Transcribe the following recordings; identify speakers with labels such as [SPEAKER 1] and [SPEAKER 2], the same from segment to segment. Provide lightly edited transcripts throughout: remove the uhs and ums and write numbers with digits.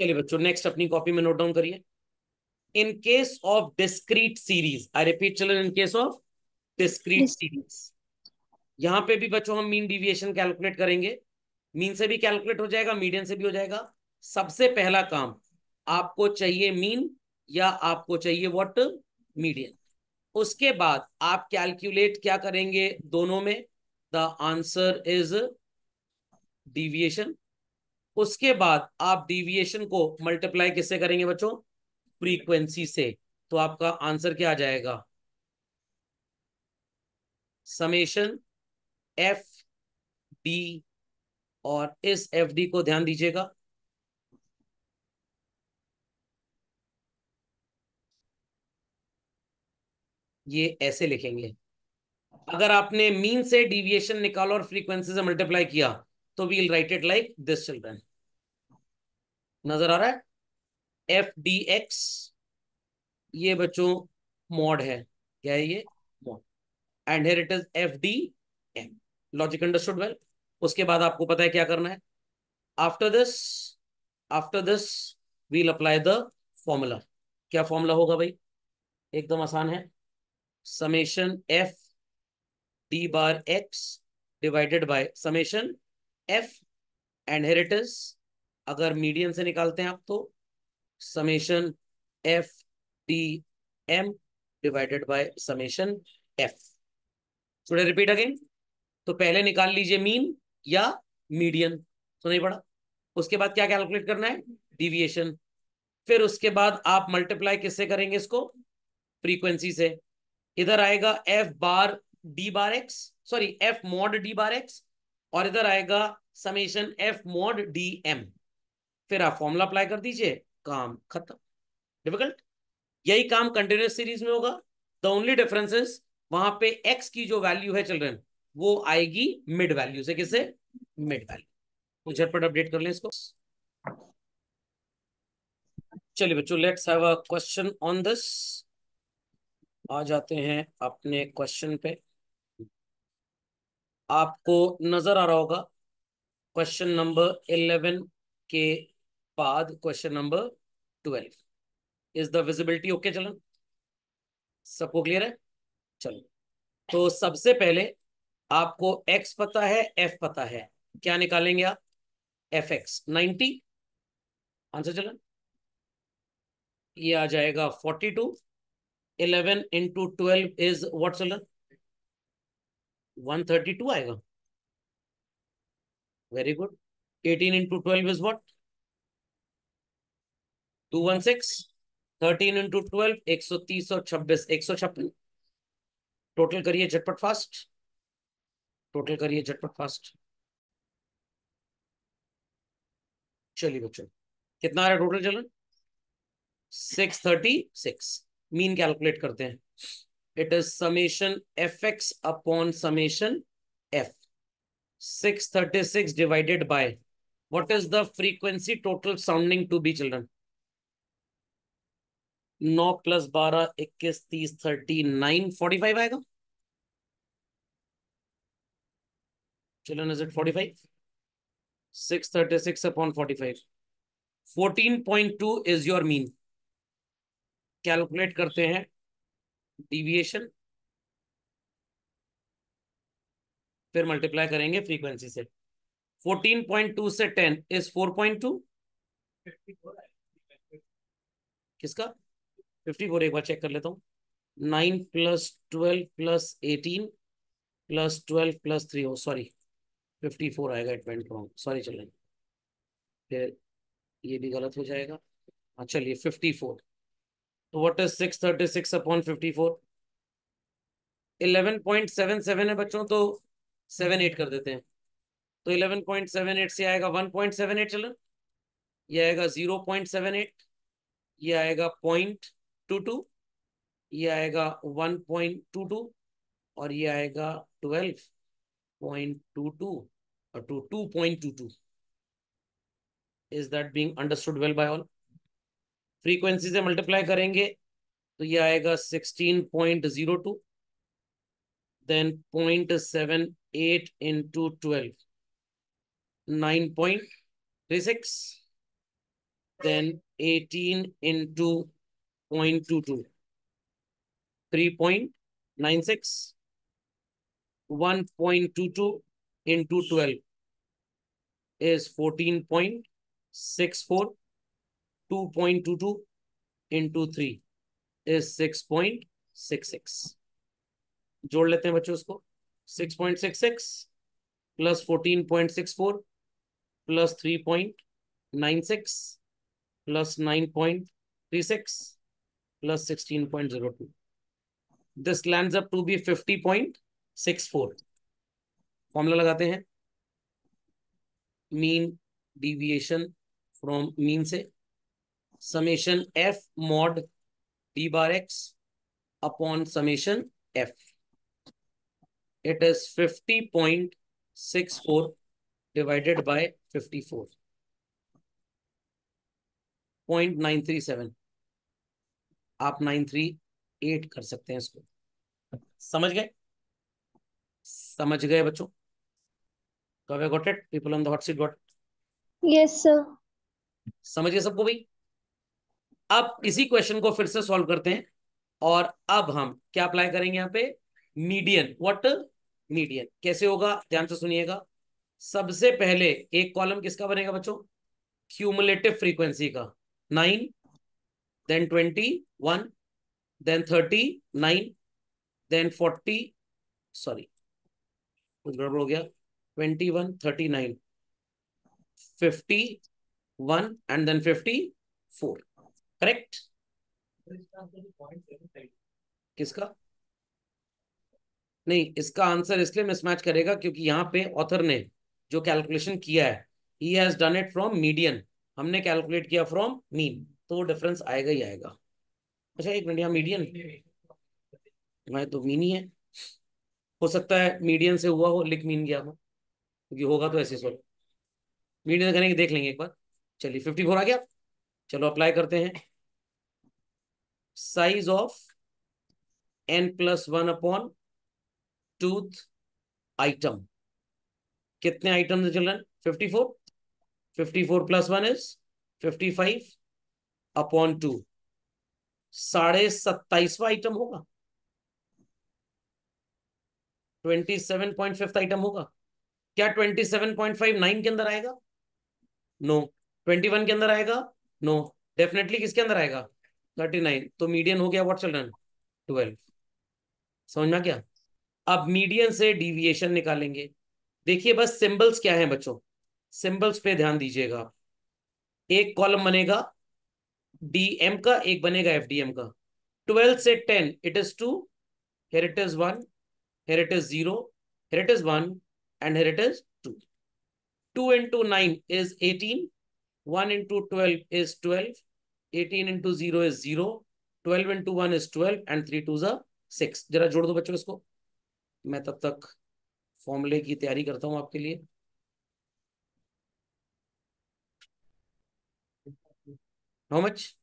[SPEAKER 1] चलिए बच्चों, नेक्स्ट अपनी कॉपी में नोट डाउन करिए। In case of discrete series, I repeat children, in case of discrete
[SPEAKER 2] Dis-
[SPEAKER 1] series, यहां पे भी बच्चों हम मीन डिविएशन कैलकुलेट करेंगे। मीन से भी कैलकुलेट हो जाएगा, मीडियन से भी हो जाएगा। सबसे पहला काम, आपको चाहिए मीन या आपको चाहिए व्हाट, मीडियन। उसके बाद आप कैलकुलेट क्या करेंगे दोनों में, द आंसर इज डिविएशन। उसके बाद आप डिविएशन को मल्टीप्लाई किससे करेंगे बच्चों, फ्रीक्वेंसी से। तो आपका आंसर क्या आ जाएगा, समेशन एफ डी। और इस एफ डी को ध्यान दीजिएगा, ये ऐसे लिखेंगे। अगर आपने मीन से डिविएशन निकाला और फ्रीक्वेंसी से मल्टीप्लाई किया, तो we'll write it like this children. नजर आ रहा है, एफ डी एक्स, ये बच्चों मॉड है। क्या है ये, mod. And here it is F D M. Logic understood well. उसके बाद आपको पता है क्या करना है। After this, after this we'll apply the formula. क्या फॉर्मूला होगा भाई, एकदम आसान है। Summation F D bar X divided by summation F, and here it is, अगर मीडियन से निकालते हैं आप तो summation F D M divided by summation F. Should I repeat again. तो पहले निकाल लीजिए मीन या मीडियन, तो नहीं पड़ा। उसके बाद क्या कैलकुलेट करना है, डिविएशन। फिर उसके बाद आप मल्टीप्लाई किससे करेंगे इसको, फ्रीक्वेंसी से। इधर आएगा F bar D bar X, sorry F mod D bar X, और इधर आएगा summation F mod D M. फिर आप फॉर्मूला अप्लाई कर दीजिए, काम खत्म। डिफिकल्ट? यही काम कंटिन्यूस सीरीज में होगा। द ओनली डिफरेंस इज, वहां पे एक्स की जो वैल्यू है चिल्ड्रन, वो आएगी मिड वैल्यू से। किसे, मिड वैल्यू। तो झटपट अपडेट कर लें इसको। चलिए बच्चों, let's have a question on this. आ जाते हैं अपने क्वेश्चन पे। आपको नजर आ रहा होगा क्वेश्चन नंबर 11 के बाद question number 12। Is the visibility okay चलन, सबको क्लियर है? चलो, तो सबसे पहले आपको x पता है, f पता है। क्या निकालेंगे आप, एफ एक्स 90। आंसर चलन, ये आ जाएगा 42। 11 × 12 इज व्हाट चलन, 132 आएगा। Very good. 18 × 12 is what, 216। 13 × 12 130 और 26 156। टोटल करिए झटपट फास्ट, टोटल करिए झटपट फास्ट। चलिए बच्चों, कितना आ रहा है टोटल चलन, 636। मीन कैलकुलेट करते हैं। It is summation F X upon summation F. 636 divided by what is the frequency total sounding to be children, 9 + 12 21 30 39 45 आएगा। Children is it 45? 636 upon 45, 14.2 is your mean. Calculate करते हैं डिविएशन, फिर multiply करेंगे frequency से। 14.2 से 10 is 4.2। किसका, 54? एक बार check कर लेता हूँ। 9 + 12 + 18 + 12 + 3, ओ सॉरी 54 आएगा। It went wrong, sorry. चलें, फिर ये भी गलत हो जाएगा। हाँ चलिए, 54। तो व्हाट इज 636 अपॉन 54, 11.77 है बच्चों, तो 78 कर देते हैं। तो 11.78 से आएगा 1.78 चलन, ये आएगा 0.78, ये आएगा 0.22, ये आएगा 1.22, और ये आएगा 12.22 और 2.22। Is that being understood well by all? Frequency से मल्टीप्लाई करेंगे तो ये आएगा 16.02, then 0.78 into 12, 9.36, then 18 into 0.22, 3.96. 1.22 into 12 is 14.64. 2.22 into 3 is 6.66. जोड़ लेते हैं बच्चों उसको. 6.66 plus 14.64 plus 3.96 plus 9.36 plus 16.02. This lands up to be 50.64. Formula लगाते हैं. मीन डिविएशन फ्रॉम मीन से summation F mod D bar x upon summation F. It is 50.64 divided by 54.937. आप 938 कर सकते हैं इसको. समझ गए? समझ गए बच्चों? कब got it? People on the hot seat got?
[SPEAKER 2] Yes sir.
[SPEAKER 1] समझिए सबको भाई. अब इसी क्वेश्चन को फिर से सॉल्व करते हैं और अब हम क्या अप्लाई करेंगे यहाँ पे? मीडियन. व्हाट? मीडियन. कैसे होगा? ध्यान से सुनिएगा. सबसे पहले एक कॉलम किसका बनेगा बच्चों? क्यूमुलेटिव फ्रीक्वेंसी का. 9, देन 21, देन 39, देन 40. सॉरी, कुछ गड़बड़ हो गया. 21, 39, 51 एंड देन 54. करेक्ट? किसका? नहीं, इसका आंसर इसलिए मिसमैच करेगा क्योंकि यहाँ पे ऑथर ने जो कैलकुलेशन किया है, he has done it from median, हमने कैलकुलेट किया फ्रॉम मीन, तो डिफरेंस आएगा ही आएगा. अच्छा एक मिनट, यहाँ मीडियन मैं तो मीन ही है. हो सकता है मीडियन से हुआ हो, लिख मीन गया हो, क्योंकि होगा तो ऐसे सॉल्व. मीडियन करेंगे, देख लेंगे एक बार. चलिए 54 आ गया. चलो अप्लाई करते हैं. Size of n+1 upon tooth item. कितने आइटम है चिल्ड्रन? 54. 54 plus 1 is 55 upon 2. 27.5वां आइटम होगा. 27.5 आइटम होगा. क्या 27.5 9 के अंदर आएगा? नो. 21 के अंदर आएगा? नो. डेफिनेटली किसके अंदर आएगा? 39. तो मीडियन हो गया व्हाट चिल्ड्रन? 12. समझ में आ गया? अब मीडियन से डिविएशन निकालेंगे. देखिए बस सिंबल्स क्या है बच्चों, सिंबल्स पे ध्यान दीजिएगा. एक कॉलम बनेगा डीएम का, एक बनेगा एफडीएम का. 12 से 10 it is 2, here it is 1, here it is 0, here it is 1 and here it is 2. 2 into 9 is 18, 1 into 12 is 12, 18 into 0 is 0, 12 into 1 is 12 and 3 2s are 6. जरा जोड़ दो बच्चों इसको, मैं तब तक फॉर्मूले की तैयारी करता हूं आपके लिए. How much?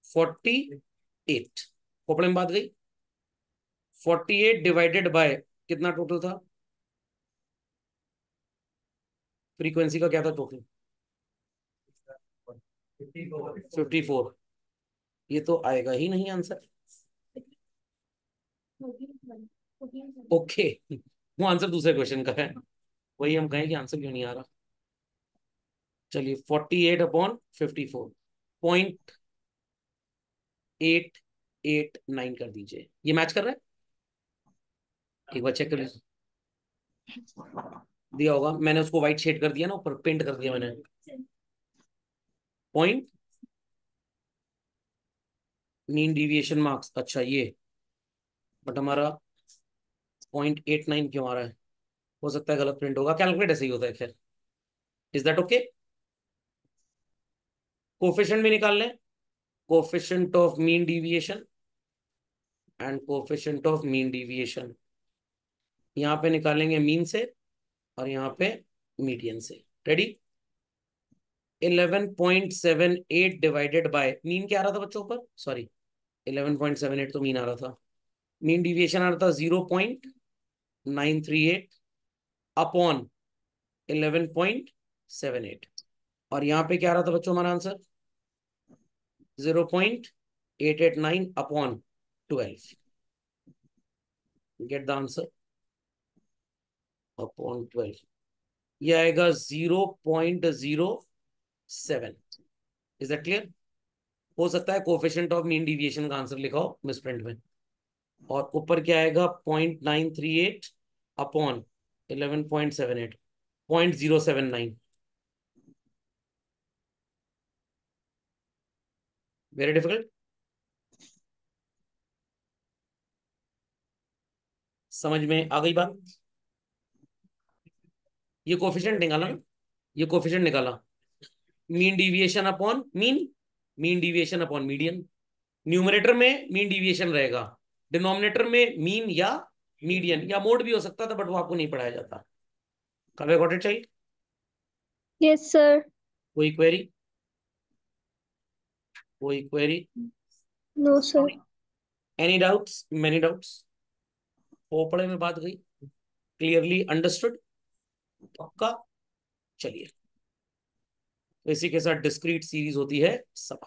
[SPEAKER 1] 48. खोपड़े में बात गई. 48 डिवाइडेड बाय कितना टोटल था? फ्रीक्वेंसी का क्या था टोटल? 54. ये तो आएगा ही नहीं आंसर. ओके, वो आंसर दूसरे क्वेश्चन का है. वही हम कहें कि आंसर क्यों नहीं आ रहा. चलिए 48/54 0.889 कर दीजिए. ये मैच कर रहा है? एक बार चेक कर लीजिए. दिया होगा, मैंने उसको व्हाइट शेड कर दिया ना, ऊपर पेंट कर दिया मैंने. Point mean deviation marks. अच्छा ये, बट हमारा 0.89 क्यों आ रहा है? हो सकता है गलत प्रिंट होगा. कैलकुलेट ऐसे ही होता है. खैर, इज दैट ओके? कोफिशिएंट भी निकाल लें. Coefficient of mean deviation and coefficient of mean deviation. यहाँ पे निकालेंगे मीन से और यहाँ पे मीडियन से. रेडी? 11.78 डिवाइडेड बाय मीन क्या आ रहा था बच्चों ऊपर? सॉरी, 11.78 तो मीन आ रहा था. मीन डिविएशन आ रहा था 0.938 अपॉन 11.78. और यहाँ पे क्या आ रहा था बच्चों हमारा answer? 0.889 upon 12, get the answer, upon 12, ये आएगा 0.07। Is that clear? हो सकता है कोफिशिएंट ऑफ मीन डिविएशन का आंसर लिखा हो मिसप्रिंट में। और ऊपर क्या आएगा, 0.938 अपॉन 11.78, 0.079। Very difficult. समझ में आ गई बात? ये कोफिशिएंट निकाला ना, ये कोफिशिएंट निकाला, mean deviation upon mean, mean deviation upon median. Numerator में मीन डिविएशन रहेगा, डिनोमिनेटर में मीन या मीडियन या मोड भी हो सकता था, बट वो आपको नहीं पढ़ाया जाता। कब गॉट इट चाहिए?
[SPEAKER 2] Yes sir.
[SPEAKER 1] कोई क्वेरी? कोई query?
[SPEAKER 2] No sir.
[SPEAKER 1] Any doubts? Many doubts? पोपड़े में बात गई, क्लियरली अंडरस्टूड? पक्का? चलिए, तो इसी के साथ डिस्क्रीट सीरीज होती है समाप्त।